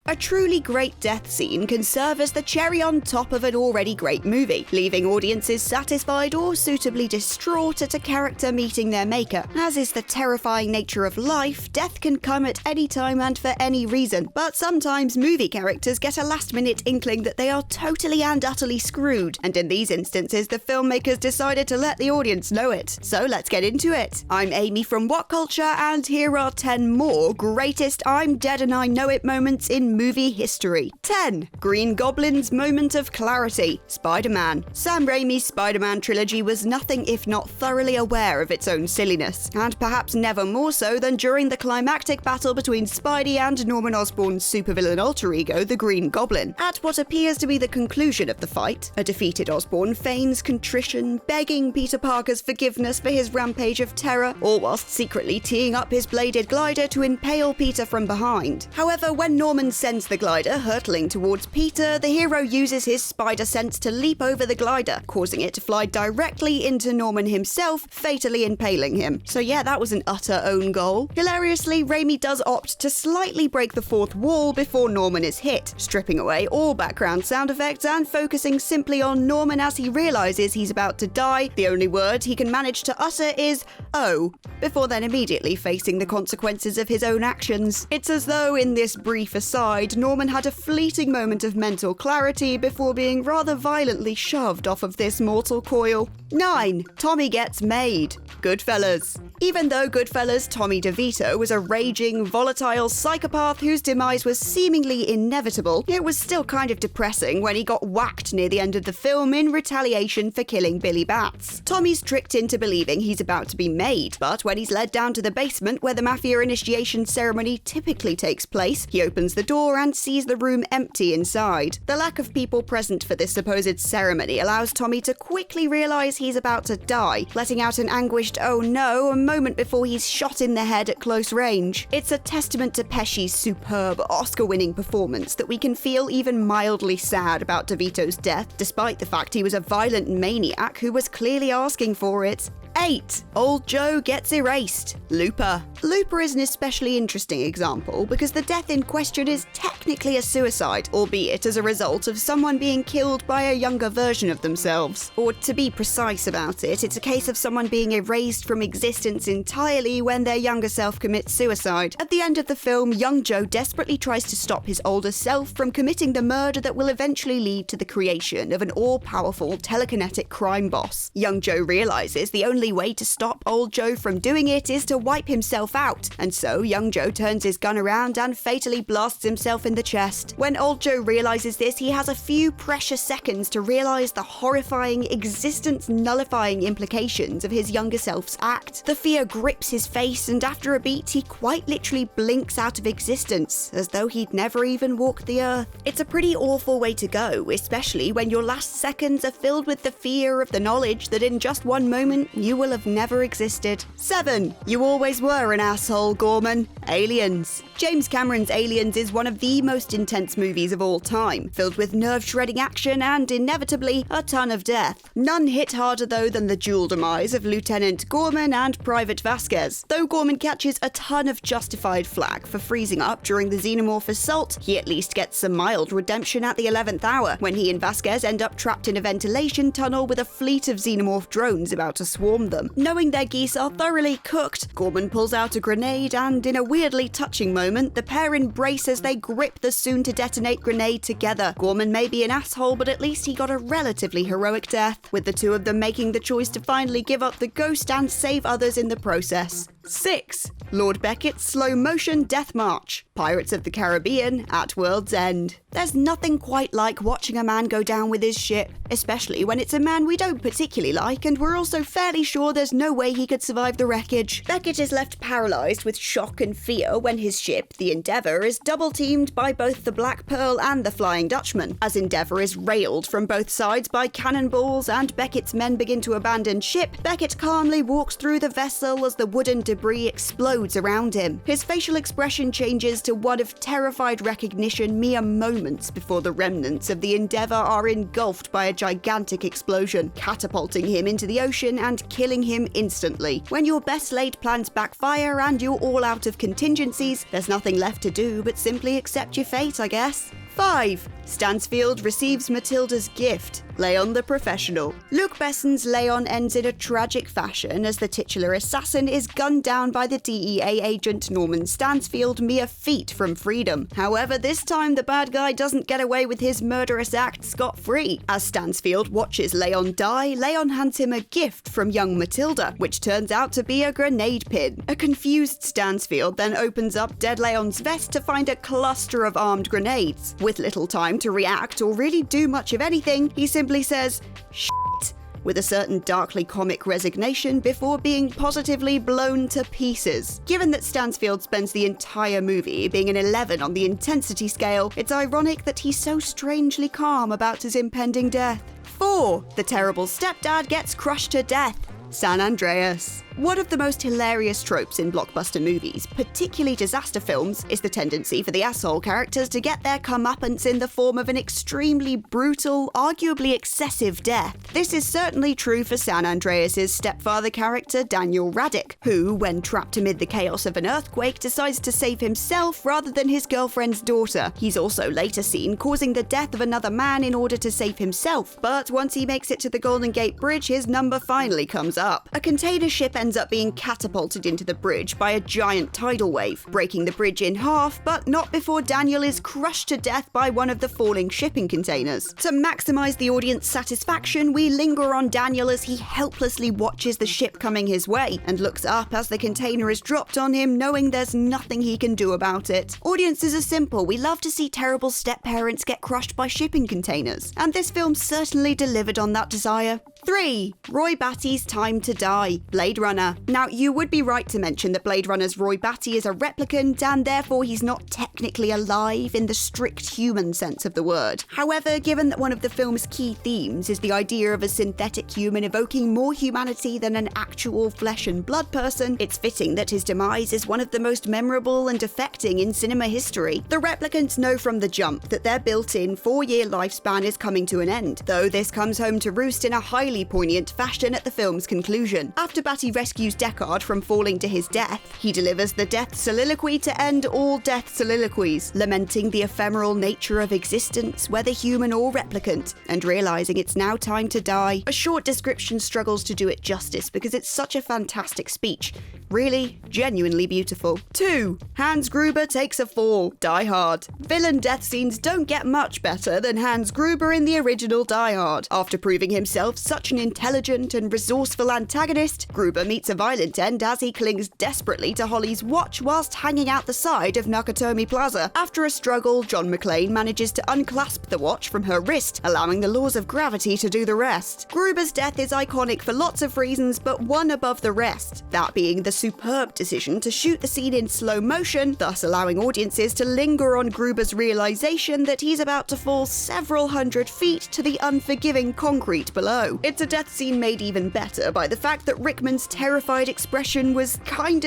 A truly great death scene can serve as the cherry on top of an already great movie, leaving audiences satisfied or suitably distraught at a character meeting their maker. As is the terrifying nature of life, death can come at any time and for any reason, but sometimes movie characters get a last-minute inkling that they are totally and utterly screwed, and in these instances the filmmakers decided to let the audience know it. So let's get into it. I'm Amy from What Culture, and here are 10 more greatest I'm dead and I know it moments in movie history. 10. Green Goblin's moment of clarity. Spider-Man. Sam Raimi's Spider-Man trilogy was nothing if not thoroughly aware of its own silliness, and perhaps never more so than during the climactic battle between Spidey and Norman Osborn's supervillain alter ego, the Green Goblin. At what appears to be the conclusion of the fight, a defeated Osborn feigns contrition, begging Peter Parker's forgiveness for his rampage of terror, all whilst secretly teeing up his bladed glider to impale Peter from behind. However, when Norman sends the glider hurtling towards Peter, the hero uses his spider sense to leap over the glider, causing it to fly directly into Norman himself, fatally impaling him. So yeah, that was an utter own goal. Hilariously, Raimi does opt to slightly break the fourth wall before Norman is hit, stripping away all background sound effects and focusing simply on Norman as he realizes he's about to die. The only word he can manage to utter is "oh," before then immediately facing the consequences of his own actions. It's as though in this brief aside, Norman had a fleeting moment of mental clarity before being rather violently shoved off of this mortal coil. 9. Tommy gets made. Goodfellas. Even though Goodfellas' Tommy DeVito was a raging, volatile psychopath whose demise was seemingly inevitable, it was still kind of depressing when he got whacked near the end of the film in retaliation for killing Billy Batts. Tommy's tricked into believing he's about to be made, but when he's led down to the basement where the mafia initiation ceremony typically takes place, he opens the door and sees the room empty inside. The lack of people present for this supposed ceremony allows Tommy to quickly realize he's about to die, letting out an anguished "oh no" a moment before he's shot in the head at close range. It's a testament to Pesci's superb Oscar-winning performance that we can feel even mildly sad about DeVito's death, despite the fact he was a violent maniac who was clearly asking for it. 8. Old Joe gets erased. Looper. Looper is an especially interesting example because the death in question is technically a suicide, albeit as a result of someone being killed by a younger version of themselves. Or to be precise about it, it's a case of someone being erased from existence entirely when their younger self commits suicide. At the end of the film, young Joe desperately tries to stop his older self from committing the murder that will eventually lead to the creation of an all-powerful telekinetic crime boss. Young Joe realizes the only way to stop old Joe from doing it is to wipe himself out, and so young Joe turns his gun around and fatally blasts himself in the chest. When old Joe realizes this, he has a few precious seconds to realize the horrifying, existence-nullifying implications of his younger self's act. The fear grips his face, and after a beat, he quite literally blinks out of existence, as though he'd never even walked the earth. It's a pretty awful way to go, especially when your last seconds are filled with the fear of the knowledge that in just one moment, you will have never existed. 7. You always were an asshole, Gorman. Aliens. James Cameron's Aliens is one of the most intense movies of all time, filled with nerve-shredding action and, inevitably, a ton of death. None hit harder though than the dual demise of Lieutenant Gorman and Private Vasquez. Though Gorman catches a ton of justified flack for freezing up during the xenomorph assault, he at least gets some mild redemption at the 11th hour, when he and Vasquez end up trapped in a ventilation tunnel with a fleet of xenomorph drones about to swarm them. Knowing their geese are thoroughly cooked, Gorman pulls out a grenade and, in a weirdly touching moment, the pair embrace as they grip the soon-to-detonate grenade together. Gorman may be an asshole, but at least he got a relatively heroic death, with the two of them making the choice to finally give up the ghost and save others in the process. 6. Lord Beckett's slow-motion death march. Pirates of the Caribbean at World's End. There's nothing quite like watching a man go down with his ship, especially when it's a man we don't particularly like and we're also fairly sure there's no way he could survive the wreckage. Beckett is left paralysed with shock and fear when his ship, the Endeavour, is double-teamed by both the Black Pearl and the Flying Dutchman. As Endeavour is railed from both sides by cannonballs and Beckett's men begin to abandon ship, Beckett calmly walks through the vessel as the wooden debris explodes explodes around him. His facial expression changes to one of terrified recognition mere moments before the remnants of the Endeavour are engulfed by a gigantic explosion, catapulting him into the ocean and killing him instantly. When your best laid plans backfire and you're all out of contingencies, there's nothing left to do but simply accept your fate, I guess. 5. Stansfield receives Matilda's gift, Leon the Professional. Luc Besson's Leon ends in a tragic fashion as the titular assassin is gunned down by the DEA agent Norman Stansfield mere feet from freedom. However, this time the bad guy doesn't get away with his murderous act scot-free. As Stansfield watches Leon die, Leon hands him a gift from young Matilda, which turns out to be a grenade pin. A confused Stansfield then opens up dead Leon's vest to find a cluster of armed grenades. With little time to react or really do much of anything, he simply says, "Shit," with a certain darkly comic resignation before being positively blown to pieces. Given that Stansfield spends the entire movie being an 11 on the intensity scale, it's ironic that he's so strangely calm about his impending death. 4. The terrible stepdad gets crushed to death, San Andreas. One of the most hilarious tropes in blockbuster movies, particularly disaster films, is the tendency for the asshole characters to get their comeuppance in the form of an extremely brutal, arguably excessive death. This is certainly true for San Andreas' stepfather character Daniel Raddick, who, when trapped amid the chaos of an earthquake, decides to save himself rather than his girlfriend's daughter. He's also later seen causing the death of another man in order to save himself, but once he makes it to the Golden Gate Bridge, his number finally comes up. A container ship ends up being catapulted into the bridge by a giant tidal wave, breaking the bridge in half, but not before Daniel is crushed to death by one of the falling shipping containers. To maximize the audience satisfaction, we linger on Daniel as he helplessly watches the ship coming his way, and looks up as the container is dropped on him, knowing there's nothing he can do about it. Audiences are simple, we love to see terrible step-parents get crushed by shipping containers, and this film certainly delivered on that desire. 3. Roy Batty's Time to Die, Blade Runner. Now, you would be right to mention that Blade Runner's Roy Batty is a replicant, and therefore he's not technically alive in the strict human sense of the word. However, given that one of the film's key themes is the idea of a synthetic human evoking more humanity than an actual flesh and blood person, it's fitting that his demise is one of the most memorable and affecting in cinema history. The replicants know from the jump that their built-in 4-year lifespan is coming to an end, though this comes home to roost in a highly poignant fashion at the film's conclusion. After Batty rescues Deckard from falling to his death, he delivers the death soliloquy to end all death soliloquies, lamenting the ephemeral nature of existence, whether human or replicant, and realizing it's now time to die. A short description struggles to do it justice because it's such a fantastic speech. Really, genuinely beautiful. 2. Hans Gruber takes a fall, Die Hard. Villain death scenes don't get much better than Hans Gruber in the original Die Hard. After proving himself such an intelligent and resourceful antagonist, Gruber meets a violent end as he clings desperately to Holly's watch whilst hanging out the side of Nakatomi Plaza. After a struggle, John McClane manages to unclasp the watch from her wrist, allowing the laws of gravity to do the rest. Gruber's death is iconic for lots of reasons, but one above the rest, that being the superb decision to shoot the scene in slow motion, thus allowing audiences to linger on Gruber's realization that he's about to fall several hundred feet to the unforgiving concrete below. It's a death scene made even better by the fact that Rickman's terrified expression was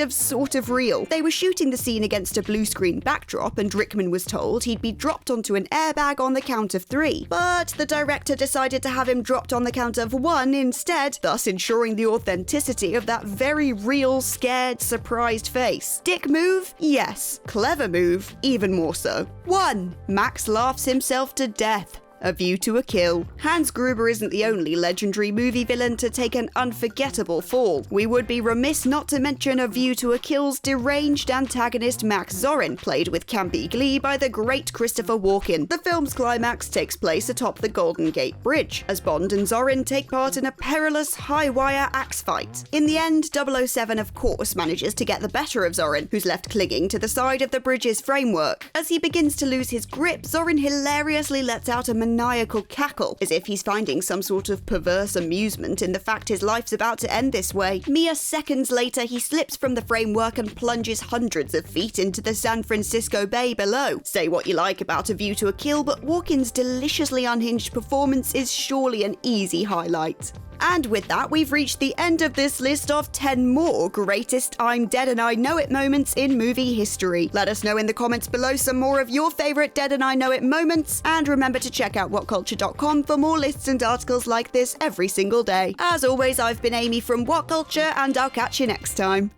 sort of real. They were shooting the scene against a blue screen backdrop, and Rickman was told he'd be dropped onto an airbag on the count of 3. But the director decided to have him dropped on the count of 1 instead, thus ensuring the authenticity of that very real, scared, surprised face. Dick move? Yes. Clever move? Even more so. 1. Max laughs himself to death. A View to a Kill. Hans Gruber isn't the only legendary movie villain to take an unforgettable fall. We would be remiss not to mention A View to a Kill's deranged antagonist Max Zorin, played with campy glee by the great Christopher Walken. The film's climax takes place atop the Golden Gate Bridge, as Bond and Zorin take part in a perilous high-wire axe fight. In the end, 007 of course manages to get the better of Zorin, who's left clinging to the side of the bridge's framework. As he begins to lose his grip, Zorin hilariously lets out a maniacal cackle, as if he's finding some sort of perverse amusement in the fact his life's about to end this way. Mere seconds later, he slips from the framework and plunges hundreds of feet into the San Francisco Bay below. Say what you like about A View to a Kill, but Walken's deliciously unhinged performance is surely an easy highlight. And with that, we've reached the end of this list of 10 more greatest I'm dead and I know it moments in movie history. Let us know in the comments below some more of your favorite dead and I know it moments, and remember to check out whatculture.com for more lists and articles like this every single day. As always, I've been Amy from What Culture, and I'll catch you next time.